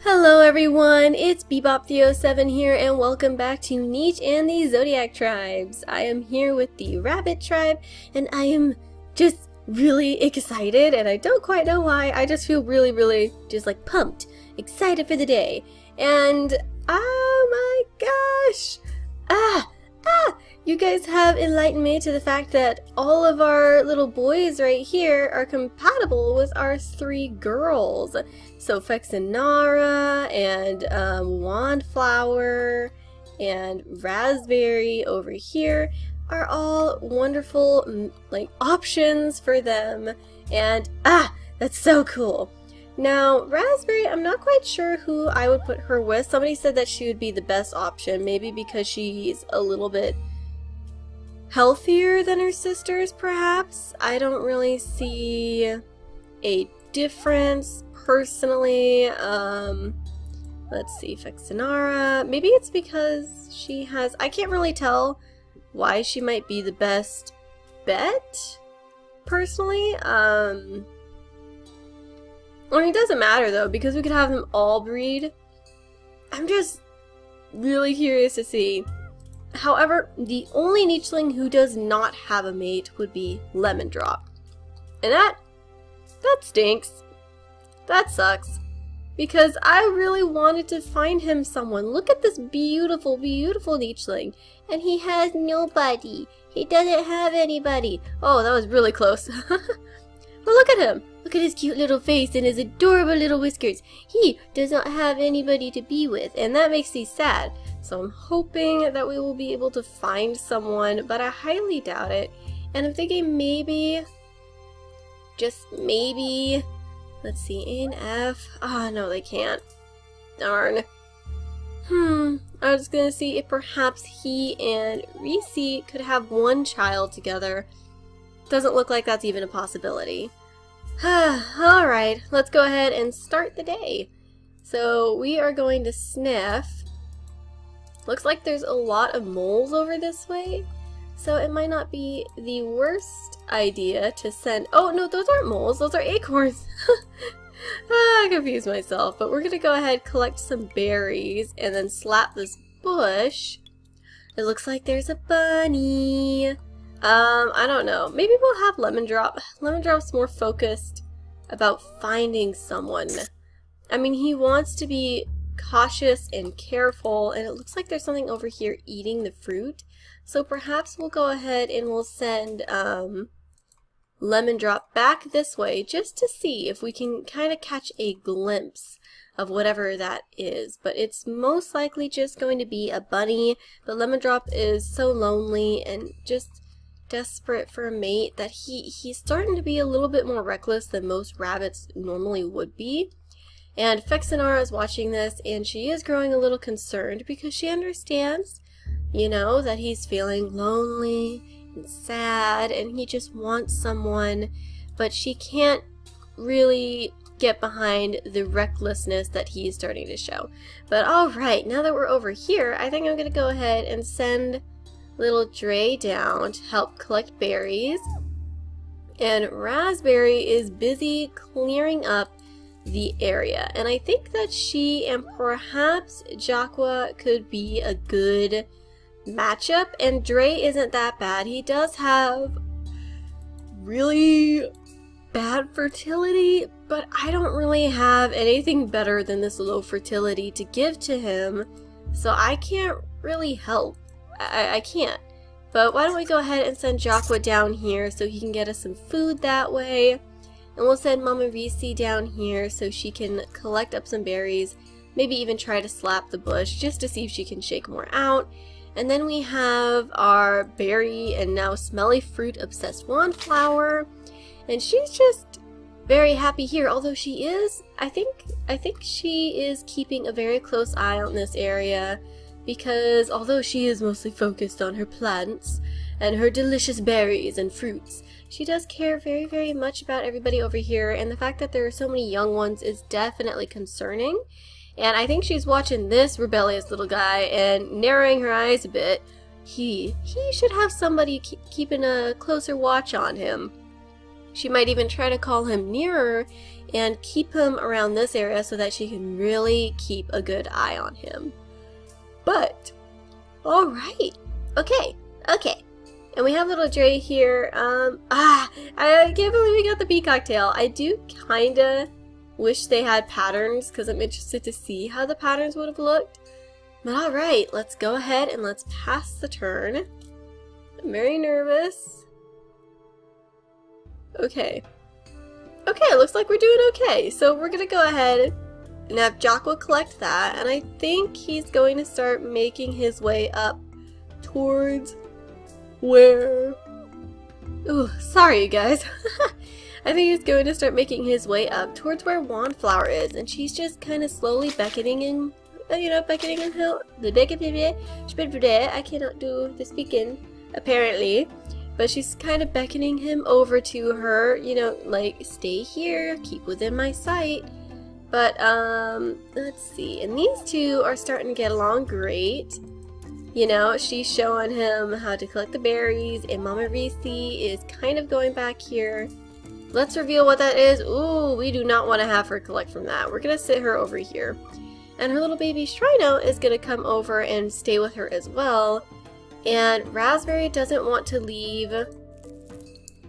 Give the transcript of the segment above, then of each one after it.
Hello everyone, it's Bebop307 here and welcome back to Niche and the Zodiac Tribes. I am here with the Rabbit Tribe and I am just really excited and I don't quite know why. I just feel really just like pumped, excited for the day. And oh my gosh! You guys have enlightened me to the fact that all of our little boys right here are compatible with our three girls. So Fexinara and Wandflower and Raspberry over here are all wonderful options for them. And that's so cool. Now, Raspberry, I'm not quite sure who I would put her with. Somebody said that she would be the best option, maybe because she's a little bit healthier than her sisters, perhaps. I don't really see a difference personally. Let's see, Fexinara. Maybe it's because she has, I can't really tell why she might be the best bet, personally. I mean, it doesn't matter though, because we could have them all breed. I'm just really curious to see. However, the only nicheling who does not have a mate would be Lemondrop. And that stinks. That sucks. Because I really wanted to find him someone. Look at this beautiful nicheling. And he has nobody. He doesn't have anybody. Oh, that was really close. But look at him. Look at his cute little face and his adorable little whiskers. He does not have anybody to be with. And that makes me sad. So I'm hoping that we will be able to find someone, but I highly doubt it. And I'm thinking maybe, just maybe, let's see, A and F. Oh, no, they can't. Darn. I was gonna see if perhaps he and Reese could have one child together. Doesn't look like that's even a possibility. Alright, let's go ahead and start the day. So we are going to sniff. Looks like there's a lot of moles over this way, so it might not be the worst idea to send... Oh, no, those aren't moles, those are acorns. I confused myself, but we're going to go ahead, collect some berries, and then slap this bush. It looks like there's a bunny. I don't know. Maybe we'll have Lemondrop. Lemondrop's more focused about finding someone. I mean, he wants to be cautious and careful, and it looks like there's something over here eating the fruit. So perhaps we'll go ahead and we'll send Lemondrop back this way just to see if we can kind of catch a glimpse of whatever that is. But it's most likely just going to be a bunny. But Lemondrop is so lonely and just desperate for a mate that he's starting to be a little bit more reckless than most rabbits normally would be. And Fexinara is watching this, and she is growing a little concerned because she understands, you know, that he's feeling lonely and sad, and he just wants someone, but she can't really get behind the recklessness that he's starting to show. But alright, now that we're over here, I think I'm going to go ahead and send little Dre down to help collect berries. And Raspberry is busy clearing up the area, and I think that she and perhaps Jaqua could be a good matchup. And Dre isn't that bad. He does have really bad fertility, but I don't really have anything better than this low fertility to give to him, so I can't really help. I can't. But why don't we go ahead and send Jaqua down here so he can get us some food that way. And we'll send Mama Reese down here so she can collect up some berries, maybe even try to slap the bush just to see if she can shake more out. And then we have our berry and now smelly fruit obsessed Wandflower, and she's just very happy here. Although she is, I think she is keeping a very close eye on this area, because although she is mostly focused on her plants and her delicious berries and fruits, she does care very much about everybody over here, and the fact that there are so many young ones is definitely concerning. And I think she's watching this rebellious little guy and narrowing her eyes a bit. He should have somebody keeping a closer watch on him. She might even try to call him nearer and keep him around this area so that she can really keep a good eye on him. But, alright. Okay. And we have little Dre here. I can't believe we got the peacock tail. I do kinda wish they had patterns because I'm interested to see how the patterns would have looked. But alright, let's go ahead and let's pass the turn. I'm very nervous. Okay, it looks like we're doing okay. So we're gonna go ahead and have Jaqua collect that, and I think he's going to start making his way up towards where... Ooh, sorry you guys. I think he's going to start making his way up towards where Wandflower is, and she's just kind of slowly beckoning him, beckoning him out. I cannot do the speaking, apparently. But she's kind of beckoning him over to her, like, stay here, keep within my sight. But, let's see. And these two are starting to get along great. She's showing him how to collect the berries, and Mama Reese is kind of going back here. Let's reveal what that is. Ooh, we do not want to have her collect from that. We're going to sit her over here. And her little baby Shrino is going to come over and stay with her as well. And Raspberry doesn't want to leave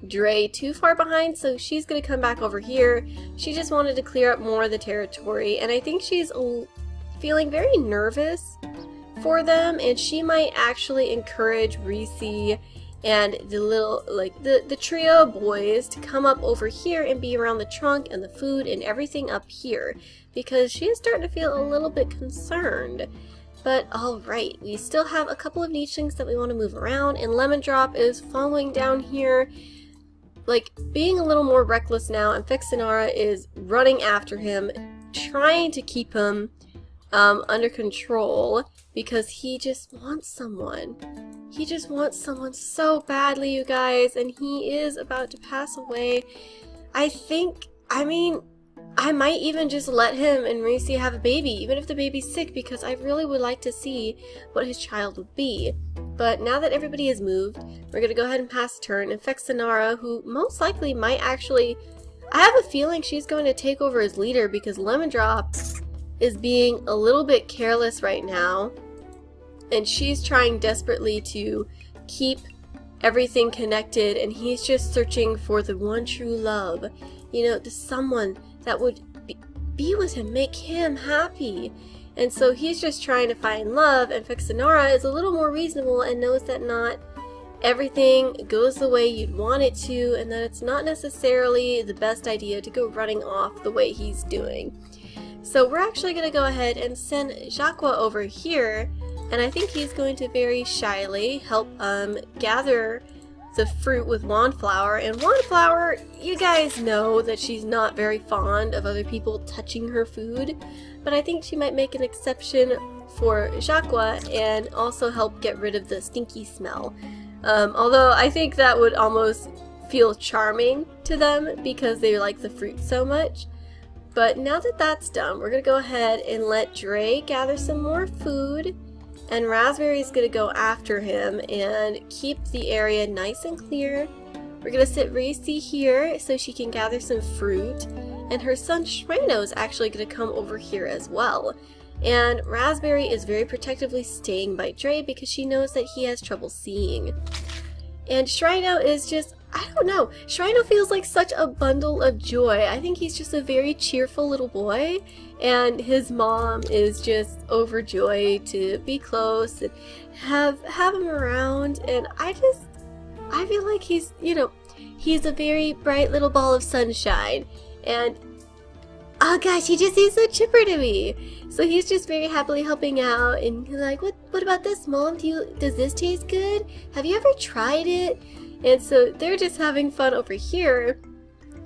Dre too far behind, so she's going to come back over here. She just wanted to clear up more of the territory, and I think she's feeling very nervous for them, and she might actually encourage Reese and the little, the trio of boys to come up over here and be around the trunk and the food and everything up here, because she is starting to feel a little bit concerned. But alright, we still have a couple of nichelings that we want to move around, and Lemondrop is following down here, being a little more reckless now, and Fixinara is running after him, trying to keep him under control, because he just wants someone. He just wants someone so badly, you guys, and he is about to pass away. I might even just let him and Reese have a baby, even if the baby's sick, because I really would like to see what his child would be. But now that everybody has moved, we're going to go ahead and pass the turn, and Fexinara, who most likely might actually... I have a feeling she's going to take over as leader, because Lemondrop is being a little bit careless right now, and she's trying desperately to keep everything connected, and he's just searching for the one true love, the someone that would be with him, make him happy. And so he's just trying to find love, and Fixinara is a little more reasonable and knows that not everything goes the way you'd want it to, and that it's not necessarily the best idea to go running off the way he's doing. So we're actually going to go ahead and send Jaqua over here, and I think he's going to very shyly help gather the fruit with Wandflower. And Wandflower, you guys know that she's not very fond of other people touching her food, but I think she might make an exception for Jaqua and also help get rid of the stinky smell. Although I think that would almost feel charming to them because they like the fruit so much. But now that that's done, we're going to go ahead and let Dre gather some more food, and Raspberry's going to go after him and keep the area nice and clear. We're going to sit Reese here so she can gather some fruit, and her son Shrino is actually going to come over here as well. And Raspberry is very protectively staying by Dre because she knows that he has trouble seeing. And Shrino is just, I don't know, Shrino feels like such a bundle of joy. I think he's just a very cheerful little boy, and his mom is just overjoyed to be close and have him around. And I feel like he's, he's a very bright little ball of sunshine. And oh gosh, he just seems so chipper to me. So he's just very happily helping out, and he's like, what about this, Mom? Does this taste good? Have you ever tried it? And so they're just having fun over here,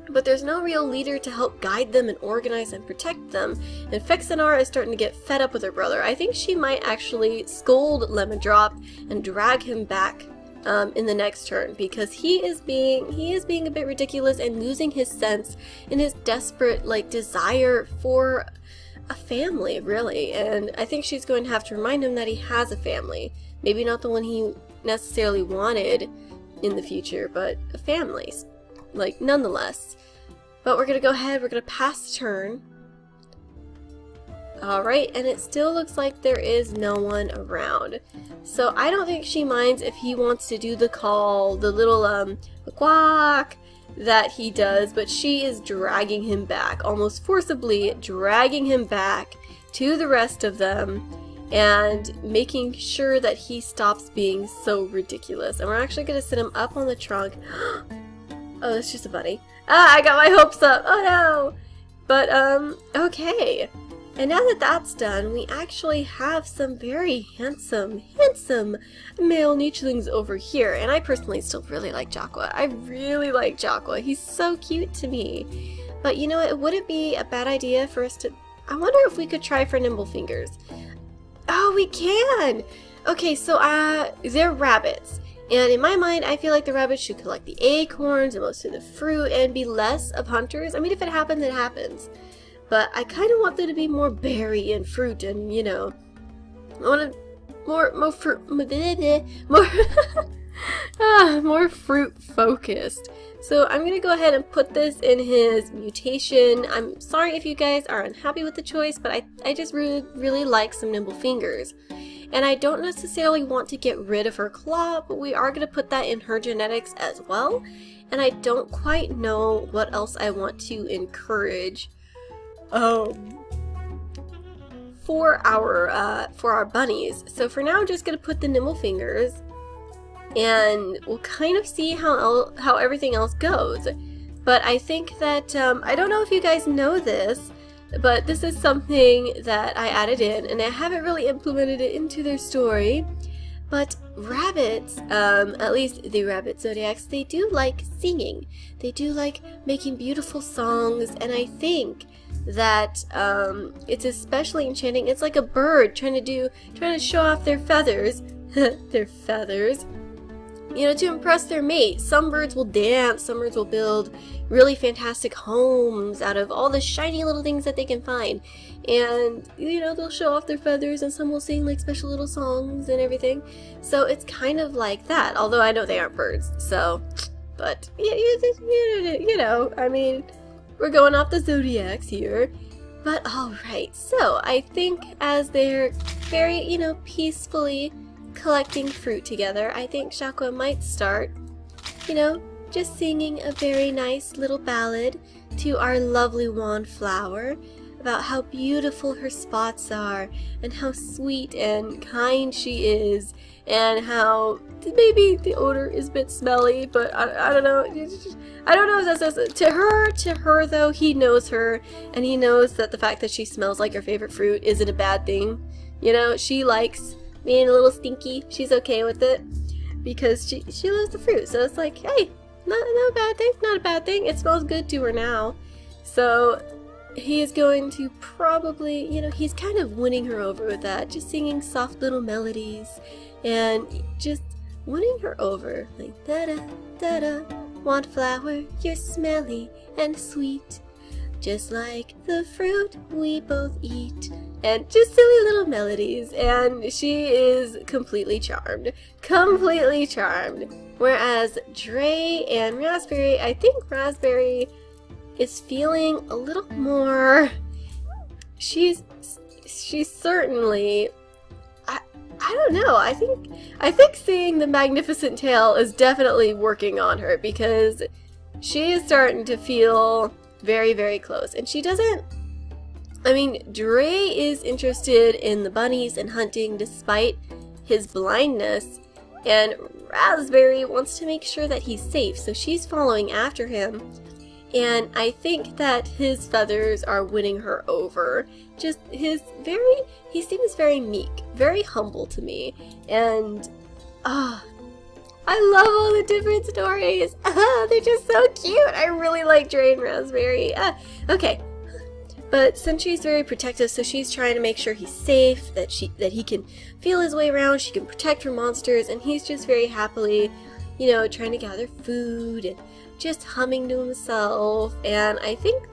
but there's no real leader to help guide them and organize and protect them. And Fexinara is starting to get fed up with her brother. I think she might actually scold Lemondrop and drag him back in the next turn, because he is being a bit ridiculous and losing his sense in his desperate desire for a family, really. And I think she's going to have to remind him that he has a family, maybe not the one he necessarily wanted in the future, but a family. like, nonetheless. But we're gonna go ahead, we're gonna pass the turn. Alright, and it still looks like there is no one around. So I don't think she minds if he wants to do the call, the little, quack that he does, but she is dragging him back, almost forcibly dragging him back to the rest of them, and making sure that he stops being so ridiculous. And we're actually going to sit him up on the trunk. Oh, it's just a bunny. Ah, I got my hopes up. Oh no! But, okay. And now that that's done, we actually have some very handsome male nichelings over here. And I personally still really like Jaqua. I really like Jaqua. He's so cute to me. But you know what? Would it be a bad idea for us to... I wonder if we could try for nimble fingers. Oh, we can! Okay, so, they're rabbits. And in my mind, I feel like the rabbits should collect the acorns and most of the fruit and be less of hunters. I mean, if it happens, it happens. But I kind of want them to be more berry and fruit and, you know, I want to more fruit, more fruit focused. So I'm going to go ahead and put this in his mutation. I'm sorry if you guys are unhappy with the choice, but I just really like some nimble fingers. And I don't necessarily want to get rid of her claw, but we are going to put that in her genetics as well. And I don't quite know what else I want to encourage for our bunnies. So for now, I'm just gonna put the nimble fingers, and we'll kind of see how everything else goes. But I think that I don't know if you guys know this, but this is something that I added in, and I haven't really implemented it into their story. But rabbits, at least the rabbit zodiacs, they do like singing. They do like making beautiful songs, and I think that it's especially enchanting. It's like a bird trying to show off their feathers, their feathers, you know, to impress their mate. Some birds will dance, some birds will build really fantastic homes out of all the shiny little things that they can find. And, you know, they'll show off their feathers, and some will sing like special little songs and everything. So it's kind of like that, although I know they aren't birds, so, but, you know, I mean, we're going off the Zodiacs here. But alright, so I think as they're very, you know, peacefully collecting fruit together, I think Jaqua might start, you know, just singing a very nice little ballad to our lovely wandflower about how beautiful her spots are, and how sweet and kind she is, and how maybe the odor is a bit smelly, but I don't know. I don't know if that's to her though. He knows her, and he knows that the fact that she smells like her favorite fruit isn't a bad thing. You know, she likes being a little stinky. She's okay with it because she loves the fruit. So it's like, hey, not a bad thing, not a bad thing. It smells good to her now. So he is going to probably, you know, he's kind of winning her over with that, just singing soft little melodies and just winning her over, like da-da, da-da, wandflower, you're smelly and sweet, just like the fruit we both eat, and just silly little melodies, and she is completely charmed. Whereas Dre and Raspberry, I think Raspberry is feeling a little more, she's certainly, I don't know, I think seeing the magnificent tail is definitely working on her, because she is starting to feel very, very close. And she doesn't, I mean, Dre is interested in the bunnies and hunting despite his blindness, and Raspberry wants to make sure that he's safe, so she's following after him. And I think that his feathers are winning her over. Just he seems very meek, very humble to me. And, I love all the different stories. They're just so cute. I really like Dre and Raspberry. Okay. But since she's very protective, so she's trying to make sure he's safe, that he can feel his way around, she can protect her monsters, and he's just very happily, you know, trying to gather food and just humming to himself. And I think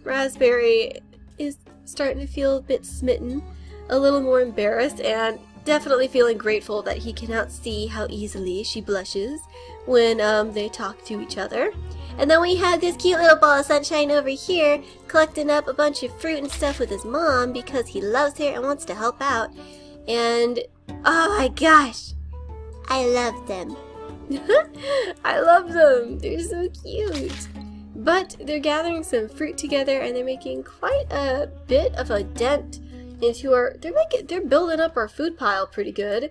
Raspberry is starting to feel a bit smitten, a little more embarrassed, and definitely feeling grateful that he cannot see how easily she blushes when they talk to each other. And then we have this cute little ball of sunshine over here collecting up a bunch of fruit and stuff with his mom because he loves her and wants to help out. And oh my gosh, I love them. I love them. They're so cute. But they're gathering some fruit together and they're making quite a bit of a dent into our, they're building up our food pile pretty good.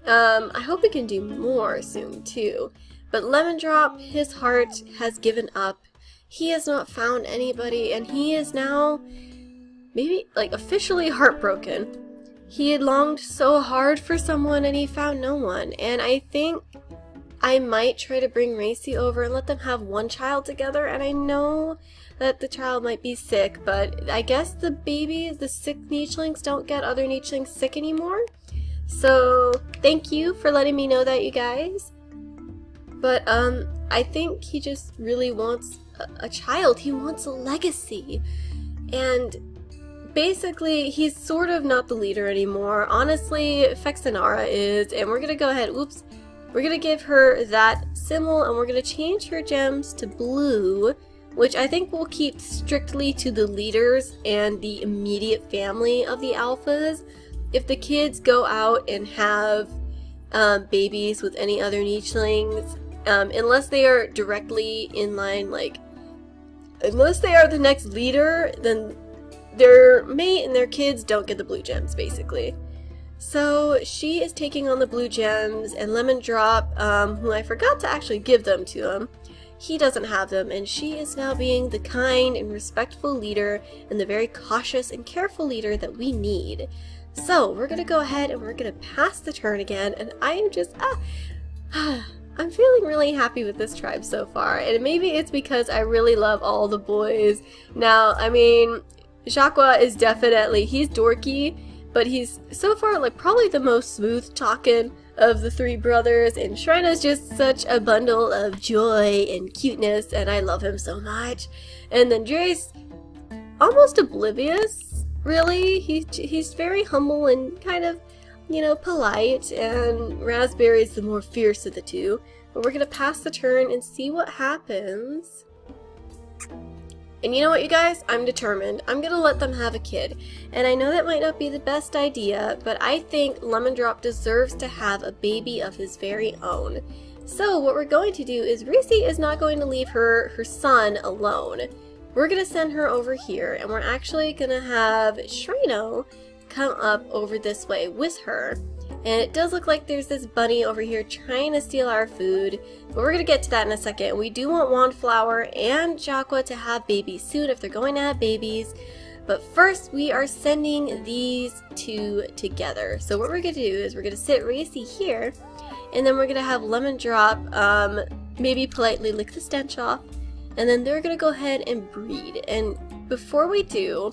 I hope we can do more soon too. But Lemondrop, his heart has given up. He has not found anybody and he is now maybe like officially heartbroken. He had longed so hard for someone and he found no one. And I think I might try to bring Racy over and let them have one child together. And I know that the child might be sick, but I guess the babies, the sick nichelings, don't get other nichelings sick anymore. So thank you for letting me know that, you guys. But I think he just really wants a child. He wants a legacy. And basically, he's sort of not the leader anymore. Honestly, Fexinara is, and we're gonna go ahead, oops. We're gonna give her that symbol and we're gonna change her gems to blue, which I think will keep strictly to the leaders and the immediate family of the alphas. If the kids go out and have babies with any other nichelings, unless they are directly in line, like, unless they are the next leader, then their mate and their kids don't get the blue gems, basically. So she is taking on the blue gems, and Lemondrop, who I forgot to actually give them to him, he doesn't have them, and she is now being the kind and respectful leader and the very cautious and careful leader that we need. So we're gonna go ahead and we're gonna pass the turn again, and I am just I'm feeling really happy with this tribe so far, and maybe it's because I really love all the boys. Now, I mean, Jacques is definitely, he's dorky, but he's so far like probably the most smooth talking of the three brothers, and Shrina's just such a bundle of joy and cuteness, and I love him so much. And then Drace, almost oblivious, really. He's very humble and kind of, you know, polite, and Raspberry's the more fierce of the two. But we're gonna pass the turn and see what happens. And you know what, you guys? I'm determined. I'm gonna let them have a kid. And I know that might not be the best idea, but I think Lemondrop deserves to have a baby of his very own. So what we're going to do is Racy is not going to leave her son alone. We're gonna send her over here, and we're actually gonna have Shrino come up over this way with her. And it does look like there's this bunny over here trying to steal our food, but we're gonna get to that in a second. We do want Wandflower and Jacques to have babies soon if they're going to have babies. But first, we are sending these two together. So what we're gonna do is we're gonna sit Racy here, and then we're gonna have Lemondrop maybe politely lick the stench off, and then they're gonna go ahead and breed. And before we do,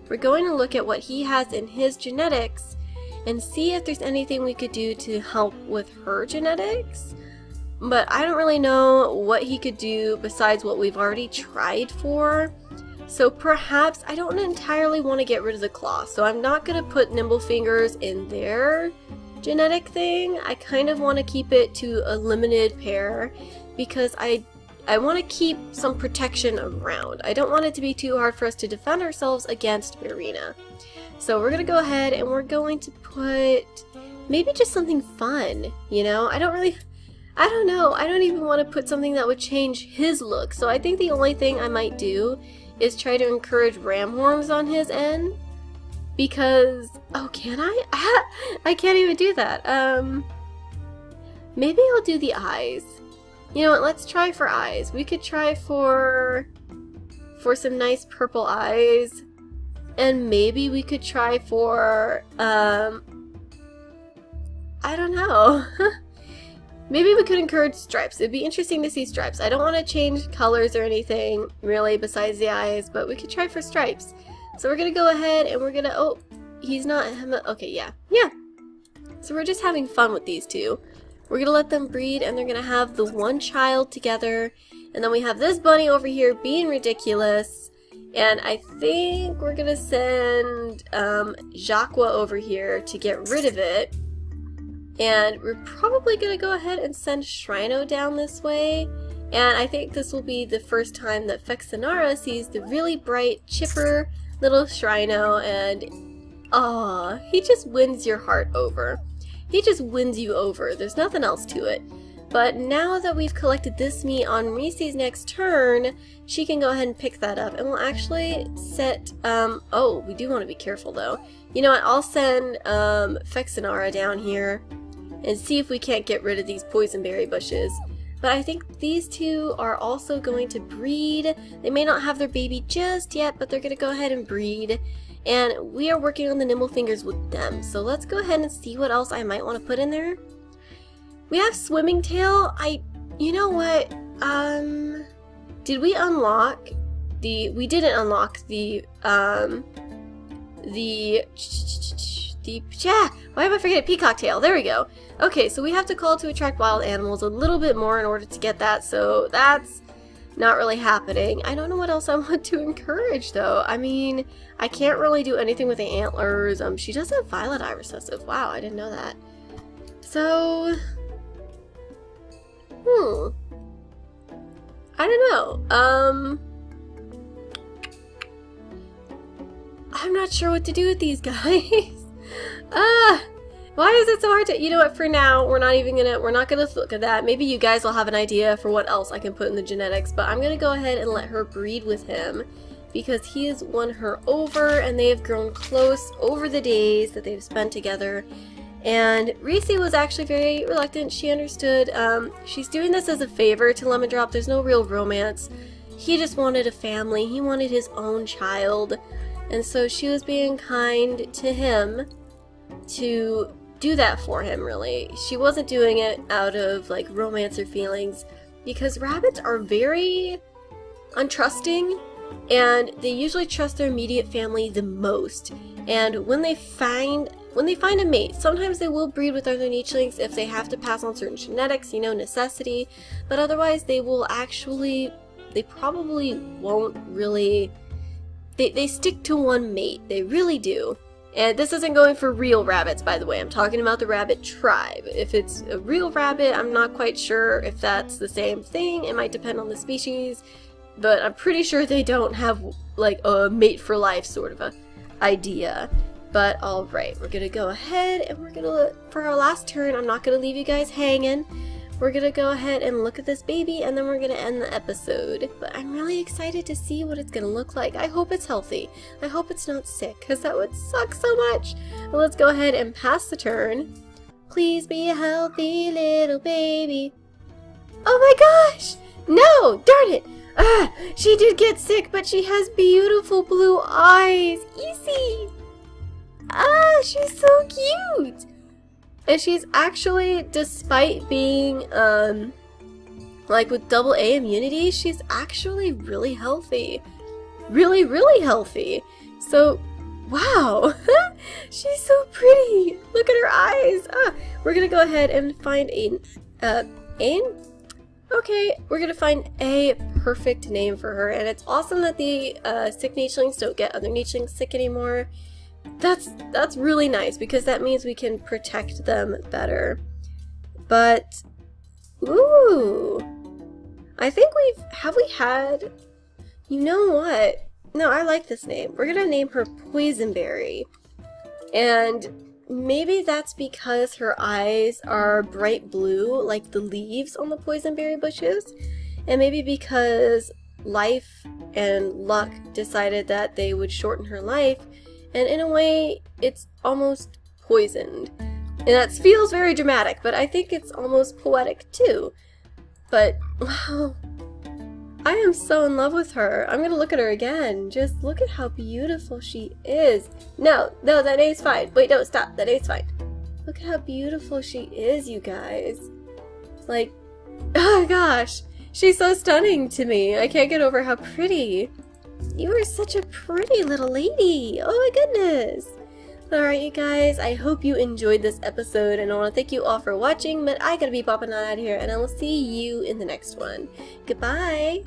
we're going to look at what he has in his genetics and see if there's anything we could do to help with her genetics. But I don't really know what he could do besides what we've already tried for. So perhaps I don't entirely want to get rid of the claw. So I'm not going to put Nimble Fingers in their genetic thing. I kind of want to keep it to a limited pair because I want to keep some protection around. I don't want it to be too hard for us to defend ourselves against Marina. So we're going to go ahead and we're going to put maybe just something fun, you know? I don't know. I don't even want to put something that would change his look. So I think the only thing I might do is try to encourage ram horns on his end. Because, oh, can I? I can't even do that. Maybe I'll do the eyes. You know what, let's try for eyes. We could try for some nice purple eyes. And maybe we could try for, I don't know. Maybe we could encourage stripes. It'd be interesting to see stripes. I don't want to change colors or anything, really, besides the eyes, but we could try for stripes. So we're going to go ahead and we're going to, oh, he's not, okay, yeah. So we're just having fun with these two. We're going to let them breed, and they're going to have the one child together. And then we have this bunny over here being ridiculous. And I think we're going to send Jacques over here to get rid of it. And we're probably going to go ahead and send Shrino down this way. And I think this will be the first time that Fexinara sees the really bright, chipper little Shrino, and aw, he just wins your heart over. He just wins you over. There's nothing else to it. But now that we've collected this meat on Reese's next turn, she can go ahead and pick that up. And we'll actually set, oh, we do want to be careful though. You know what, I'll send Fexinara down here and see if we can't get rid of these poisonberry bushes. But I think these two are also going to breed. They may not have their baby just yet, but they're going to go ahead and breed. And we are working on the nimble fingers with them. So let's go ahead and see what else I might want to put in there. We have Swimming Tail. You know what? Did we unlock we didn't unlock why am I forgetting? Peacock Tail. There we go. Okay, so we have to call to attract wild animals a little bit more in order to get that, so that's not really happening. I don't know what else I want to encourage, though. I mean, I can't really do anything with the antlers. She does have Violet Eye Recessive. Wow, I didn't know that. So, I don't know. I'm not sure what to do with these guys. Why is it so hard to, you know what, for now, we're not gonna look at that. Maybe you guys will have an idea for what else I can put in the genetics, but I'm gonna go ahead and let her breed with him because he has won her over and they have grown close over the days that they've spent together. And Reese was actually very reluctant. She understood. She's doing this as a favor to Lemondrop. There's no real romance. He just wanted a family. He wanted his own child. And so she was being kind to him to do that for him, really. She wasn't doing it out of like romance or feelings because rabbits are very untrusting and they usually trust their immediate family the most. And when they find a mate, sometimes they will breed with other nichelings if they have to pass on certain genetics, you know, necessity, but otherwise they probably won't really. They stick to one mate. They really do. And this isn't going for real rabbits, by the way. I'm talking about the rabbit tribe. If it's a real rabbit, I'm not quite sure if that's the same thing. It might depend on the species. But I'm pretty sure they don't have, like, a mate for life sort of a idea. But alright, we're gonna go ahead and we're gonna, for our last turn, I'm not gonna leave you guys hanging. We're gonna go ahead and look at this baby and then we're gonna end the episode. But I'm really excited to see what it's gonna look like. I hope it's healthy. I hope it's not sick, because that would suck so much. But let's go ahead and pass the turn. Please be a healthy little baby. Oh my gosh! No! Darn it! She did get sick, but she has beautiful blue eyes. Easy! She's so cute! And she's actually, despite being, like with double A immunity, she's actually really healthy. Really, really healthy. So, wow. She's so pretty. Look at her eyes. We're gonna go ahead and find okay, we're gonna find a perfect name for her. And it's awesome that the sick nichelings don't get other nichelings sick anymore. That's really nice because that means we can protect them better. But ooh, I think have we had, you know what? No, I like this name. We're gonna name her Poisonberry. And maybe that's because her eyes are bright blue like the leaves on the poisonberry bushes. And maybe because life and luck decided that they would shorten her life. And in a way, it's almost poisoned. And that feels very dramatic, but I think it's almost poetic too. But, wow, I am so in love with her. I'm gonna look at her again. Just look at how beautiful she is. No, that name's fine. Wait, no, stop. That name's fine. Look at how beautiful she is, you guys. Like, oh gosh, she's so stunning to me. I can't get over how pretty. You are such a pretty little lady. Oh my goodness. Alright, you guys, I hope you enjoyed this episode, and I want to thank you all for watching, but I gotta be popping on out of here, and I will see you in the next one. Goodbye!